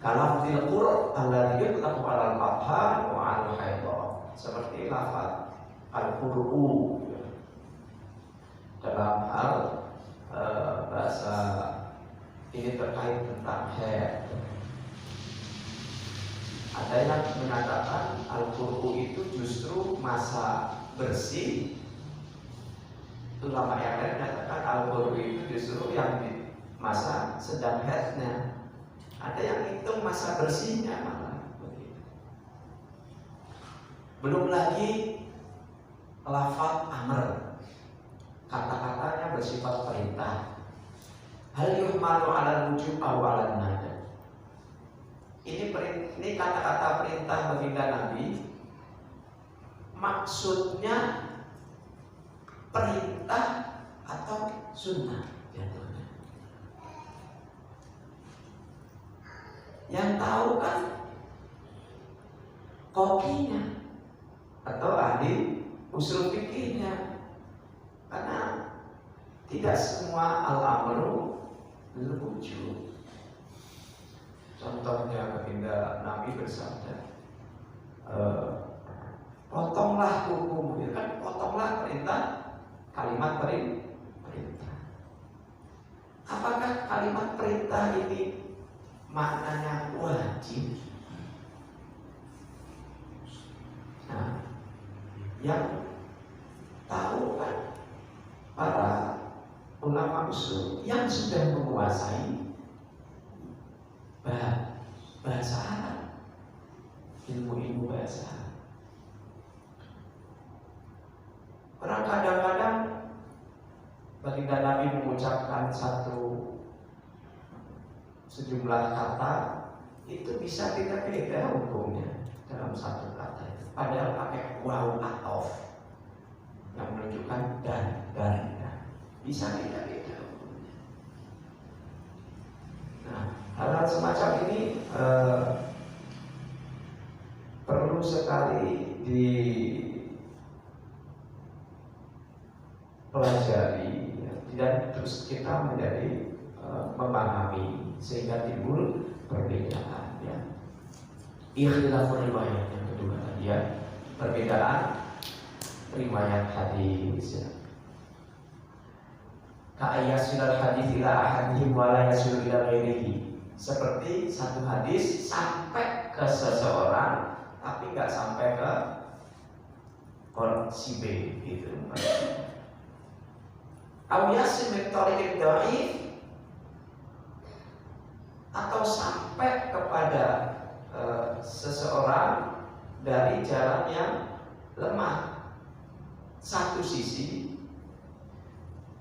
Speaker 3: Kalau fil Qur'an alladhi yutlaqu 'ala al-afham wa 'ala al-haidha, seperti lafaz al-qur'u dalam hal bahasa ini terkait tentang haid. Ada yang mengatakan al-qur'u itu justru masa bersih. Ulama yang lain mengatakan al-qur'u itu justru yang di masa sedang haidnya. Ada yang hitung masa bersihnya malah begitu. Belum lagi lafaz amr, kata-katanya bersifat perintah. Hal yuhmalu 'ala wujub aw 'ala nada. Ini kata-kata perintah baginda Nabi, maksudnya perintah atau sunnah. Yang tahu kan kokinya atau ahli usul fikihnya, karena tidak semua al-amru lil-wujub. Contohnya baginda Nabi bersabda, potonglah kukumu, ya kan, potonglah perintah, kalimat perintah. Apakah kalimat perintah ini maknanya wajib yang tahu kan para ulama usul yang sudah menguasai bahasa Arab, ilmu-ilmu bahasa Arab. Orang kadang-kadang baginda Nabi mengucapkan sejumlah kata itu bisa beda-beda hukumnya dalam satu kata itu. Padahal pakai waw atof yang menunjukkan dan bisa beda-beda hukumnya. Nah, hal-hal semacam ini perlu sekali dipelajari ya, dan terus kita menjadi memahami sehingga timbul perbedaan ya. Ikhtilafur riwayat yang kedua tadi ya, perbedaan riwayat hadis ya. Ka'ayyasilal hadis ila ahadihim wa la yasilu ila ghairihi. Seperti satu hadis sampai ke seseorang tapi nggak sampai ke orang si B gitu. Aw yasil min tariqid dhaif, atau sampai kepada seseorang dari jalan yang lemah. Satu sisi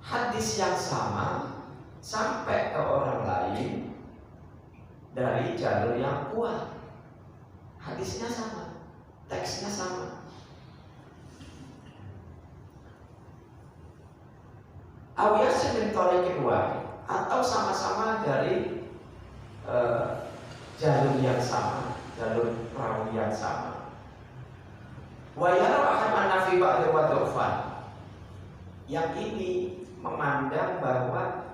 Speaker 3: hadis yang sama sampai ke orang lain dari jalur yang kuat. Hadisnya sama, teksnya sama. Awiyasnya min tariqin wahid, atau sama-sama dari jalur yang sama, jalur perawi yang sama. Wa yara ahad nafi ba'da wa dhufan. Yang ini memandang bahwa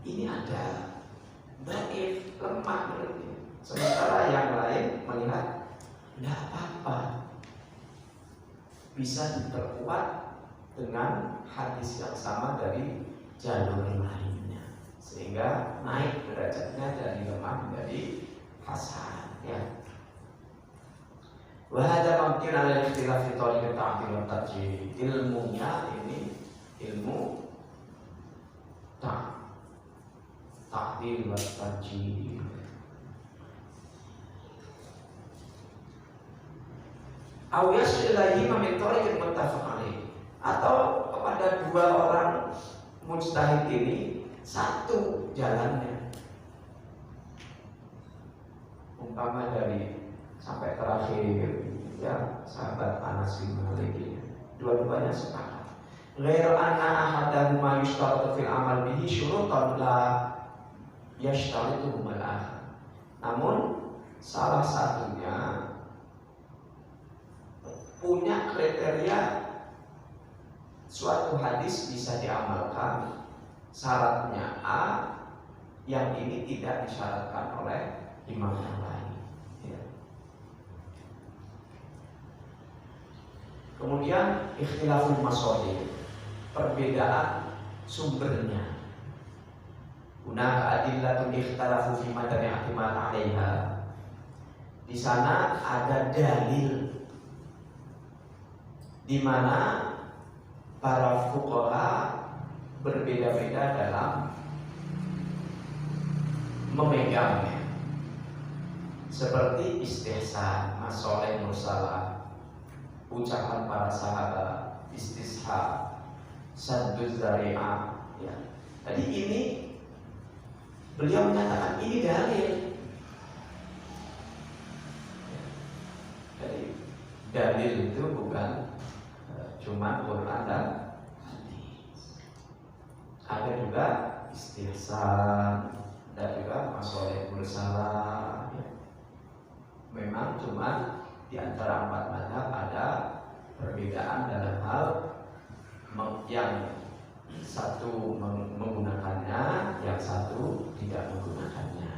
Speaker 3: ini ada dhaif, lemah menurutnya. Sementara yang lain melihat tidak apa-apa, bisa diperkuat dengan hadis yang sama dari jalur lainnya, sehingga naik derajatnya dari lemah menjadi hasan ya. Wa hadza mungkin ala ikhtilaf fi tariq ta'til wa tarjih. Ilmunya ini ilmu ta'til wa tarjih. Aw yasil ilahi min tariq muttafaq alaih, atau kepada dua orang mujtahid ini satu jalannya. Umpama dari sampai terakhir ya sahabat Anas bin Malik, dua-duanya sepakat. Ghairu anna ahadahuma yushtaratu fil amal bihi syurutan la yashtarituhum al-akhar. Namun salah satunya punya kriteria suatu hadis bisa diamalkan, syaratnya A, yang ini tidak disyaratkan oleh imam yang lain ya. Kemudian ikhtilaful mashadir, perbedaan sumbernya. Hunaka adillatun ikhtalafu fi madani i'timad 'alaiha. Di sana ada dalil di mana para fuqaha berbeda-beda dalam memegangnya, seperti istihsan, masoleh mursalah, ucapan para sahabat, istishab, sadduz zari'ah ya. Jadi ini beliau menyatakan ini dalil. Jadi dalil itu bukan cuma Quran dan hadis. Ada juga istihsan, ada juga masoleh mursalah ya. Memang cuma di antara empat mazhab ada perbedaan dalam hal yang satu menggunakannya, yang satu tidak menggunakannya.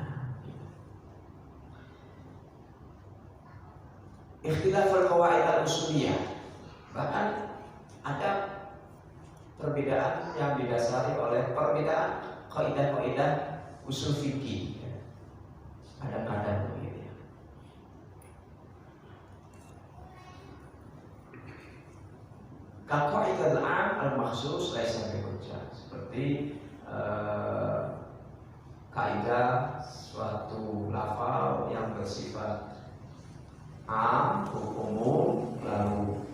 Speaker 3: Ikhtilaful qawaid al-usuliyah, bahkan ada perbedaan yang didasari oleh perbedaan kaidah-kaidah usul fikih. Kadang-kadang begitu ya. Kaqaidul 'am al-makhsus laisa bihujjah. Seperti kaidah suatu lafal yang bersifat am, umum, lalu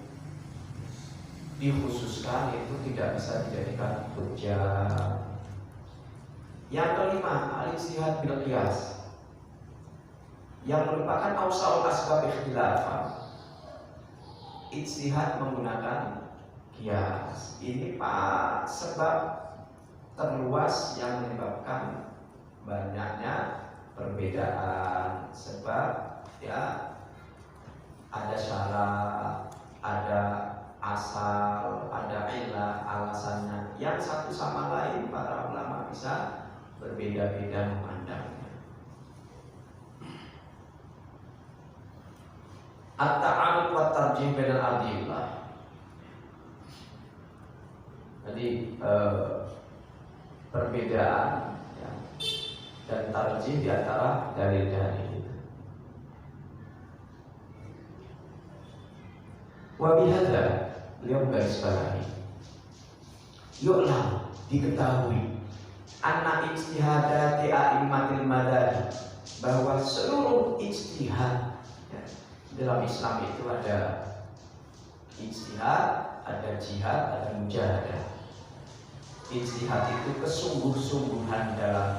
Speaker 3: dikhususkan itu tidak bisa dijadikan hujjah. Yang kelima, al-ijtihad bil qiyas, yang merupakan awsal asbab ikhtilafah. Ijtihad menggunakan qiyas. Ini Pak sebab terluas yang menyebabkan banyaknya perbedaan. Sebab ya ada syarat, ada asal, ada ilah, alasannya yang satu sama lain para ulama bisa berbeda-beda memandangnya. At-ta'arud wa tarjih bainal adillah. Jadi perbedaan ya, dan tarjih di antara dalil-dalil itu. Wa bihadza, beliau garis bawahi, yu'lam, diketahui, anna ijtihadati a'immatil madhahib, bahwa seluruh ijtihad ya, dalam Islam itu ada ijtihad, ada jihad, ada mujahadah. Ijtihad itu kesungguh-sungguhan dalam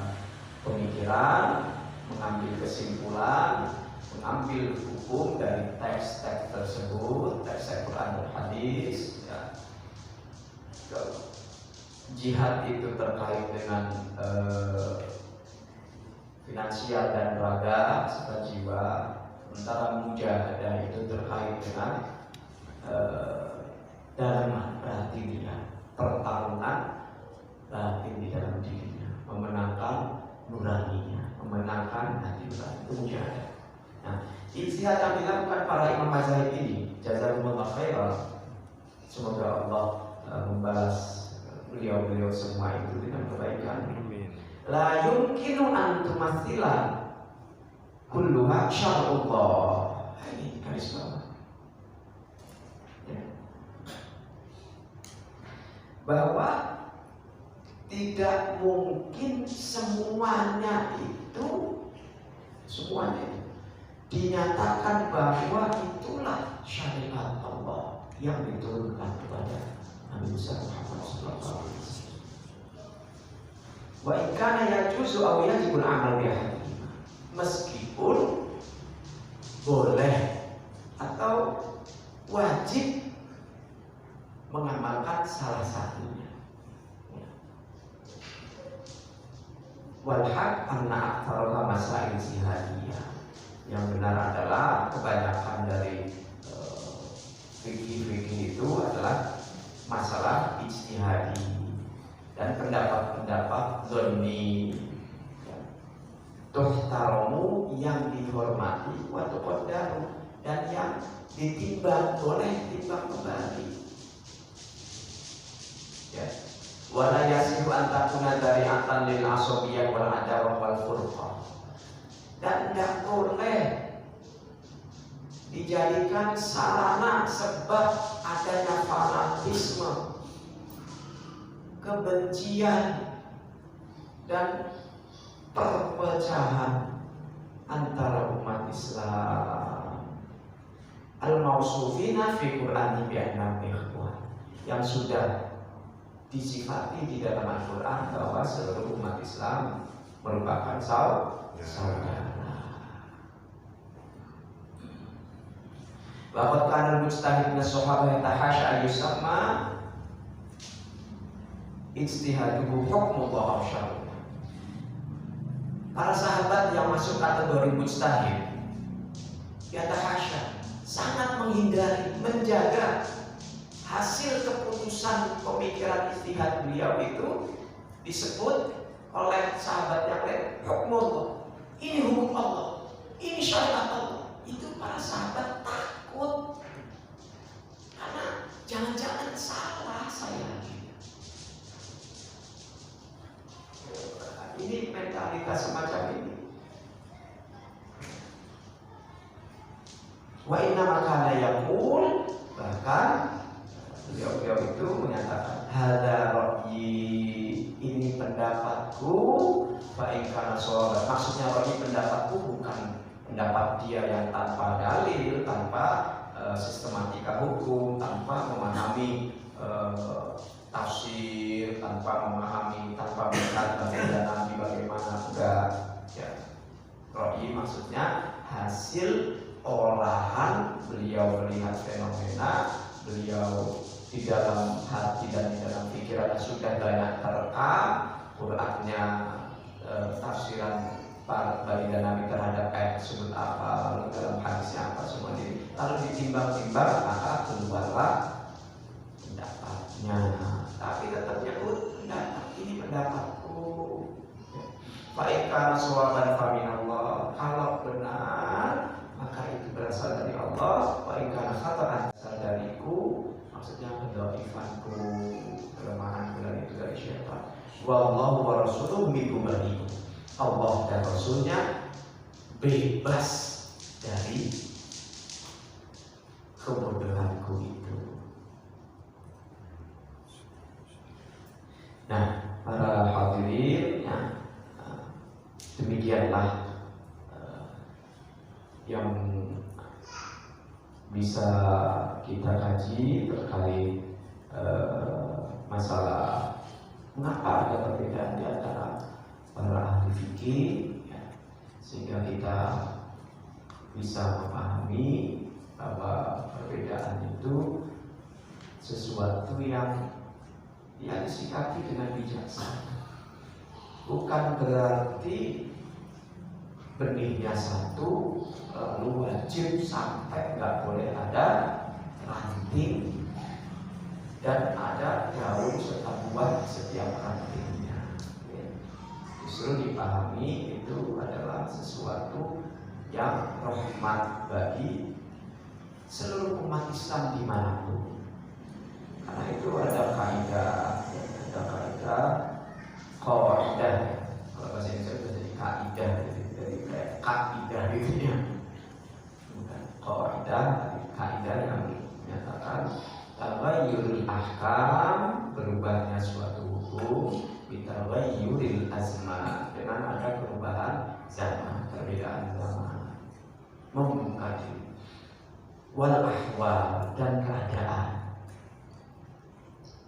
Speaker 3: pemikiran, mengambil kesimpulan, mengambil hukum dari teks-teks tersebut, teks Quran dan hadis ya. Jihad itu terkait dengan finansial dan raga serta jiwa, sementara mujahadah itu terkait dengan dharma, batinnya, pertarungan batin di dalam dirinya, memenangkan nuraninya, memenangkan hati nurani, itu mujahadah. Nah, ijtihad yang dilakukan para imam mazhab ini, jazakumullah khairan, semoga Allah membalas beliau-beliau semua itu dengan kebaikan. La yumkinu an tumatsila kulluha syar'ullah. Ini garis bawah. Ya. Bahwa tidak mungkin semuanya itu dinyatakan bahwa itulah syariat Allah yang diturunkan kepada Nabi Muhammad sallallahu alaihi wasallam. Wa in kana yajuzu aw yajibul amal bihi, meskipun boleh atau wajib mengamalkan salah satunya. Wal haq anna aktsara masail ijtihadiyah, yang benar adalah kebanyakan dari fikih-fikih itu adalah masalah ijtihadi dan pendapat-pendapat dzanni, tuhtaramu, yang dihormati, wa tuqaddaru, dan yang ditimbang, boleh timbang kembali. Ya. Wala yasihu an takuna dari'atan lil asabiyyah wal adawah wal furqah, dan tidak boleh dijadikan sarana sebab adanya fanatisme, kebencian dan perpecahan antara umat Islam al-mausufina fi Qur'ani bi annahum ikhwan, yang sudah disifati di dalam Al-Quran bahwa seluruh umat Islam merupakan saudara. Waqad kana al-mujtahid min as-sahabah yatahasha yusamma ijtihaduhu hukmullah syar'u. Para sahabat yang masuk kategori mujtahid yatahasha, sangat menghindari, menjaga hasil keputusan pemikiran ijtihad beliau itu disebut oleh sahabat yang lain hukmullah, ini hukum Allah, ini syariat Allah. Itu para sahabat takut karena jangan-jangan salah saya lagi. Ini mentalitas semacam ini. Wa inna makana yaqul, bahkan Beliau itu menyatakan hada ra'yi, ini pendapatku, fa in kana shawaban. Maksudnya ra'yi pendapatku bukan pendapat dia yang tanpa dalil, tanpa sistematika hukum, tanpa memahami tafsir, tanpa melihat baginda Nabi bagaimana, enggak ya. Ra'yi maksudnya hasil olahan beliau melihat fenomena, beliau di dalam hati dan di dalam pikiran sudah banyak terekam Qur'annya, tafsiran baginda Nabi terhadap ayat tersebut apa, lalu dalam hadisnya apa, semua ini lalu ditimbang-timbang, maka keluarlah pendapatnya. Tapi tetap nyebut pendapat, ini pendapatku. Fa kana shawaban fa minallah, kalau benar maka itu berasal dari Allah. Fa kana khata'an berasal dariku, maksudnya kedhaifanku, kelemahanku, dan itu dari syaitan. Wallahu wa rasuluhu minkum bari'un, Allah dan Rasulnya bebas dari kebodohanku itu. Nah, para hadirin, ya, demikianlah yang bisa kita kaji terkait masalah mengapa ada perbedaan di antara para ahli fikih, ya, sehingga kita bisa memahami bahwa perbedaan itu sesuatu yang disikapi dengan bijaksana. Bukan berarti benihnya satu lalu wajib sampai nggak boleh ada ranting dan ada daun serta buah setiap rantingnya. Justru dipahami itu adalah sesuatu yang rahmat bagi seluruh umat Islam dimanapun. Karena itu ada kaidah qaidah, kalau bahasa Indonesia itu jadi kaidah, dari kaidah gitu ya. Bukan kaidah yang menyatakan taghayyurul ahkam, berubahnya suatu hukum, bitaghayyuril azman, dengan ada perubahan zaman, perbedaan zaman, membuka diri, wal ahwal, dan keadaan,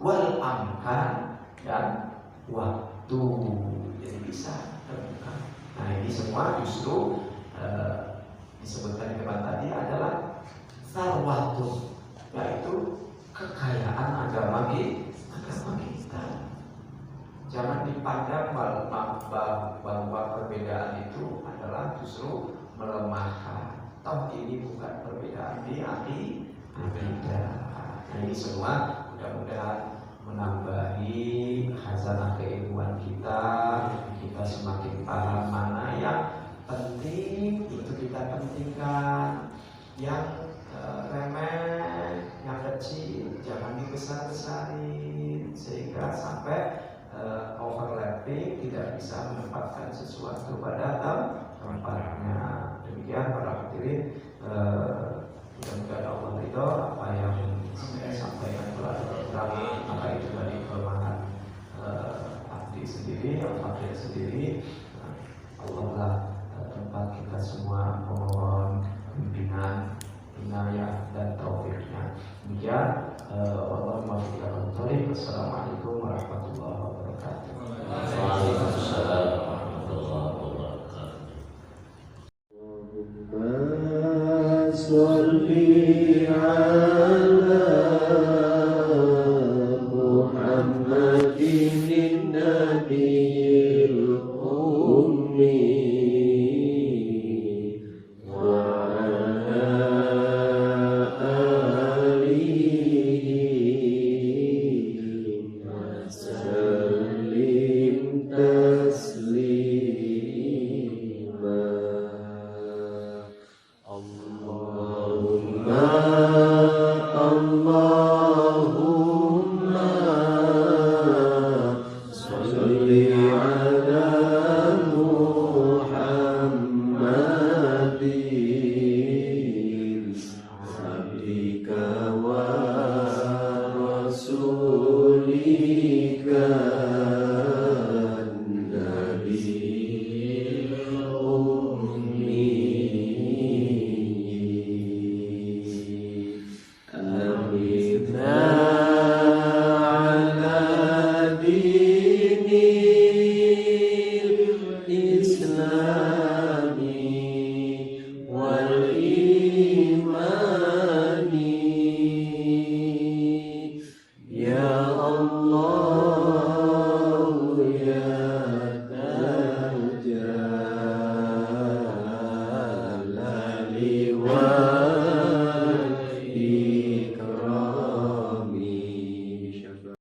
Speaker 3: wal amkan, dan waktu, jadi bisa terbuka. Nah, ini semua justru disebutkan di depan tadi adalah sarwatu, yaitu kekayaan agama kita. Jangan dipandang bahwa perbedaan itu adalah justru melemahkan. Toh ini bukan perbedaan di akidah. Nah, ini semua mudah-mudahan menambahi khazanah keilmuan kita semakin paham mana yang penting itu kita pentingkan, yang remeh, yang kecil jangan dibesar-besarin sehingga sampai overlapping, tidak bisa menempatkan sesuatu pada tempatnya. Demikian para hadirin, mudah-mudahan Allah ridho apa yang saya sampaikan terang, maka itu dari kelemahan abdi sendiri, al-fakir sendiri. Allah lah tempat kita semua memohon bimbingan, inayah, dan taufiknya. Demikian, Wassalamualaikum warahmatullahi wabarakatuh.
Speaker 1: Waalaikumsalam warahmatullahi wabarakatuh. Allahumma sholli ala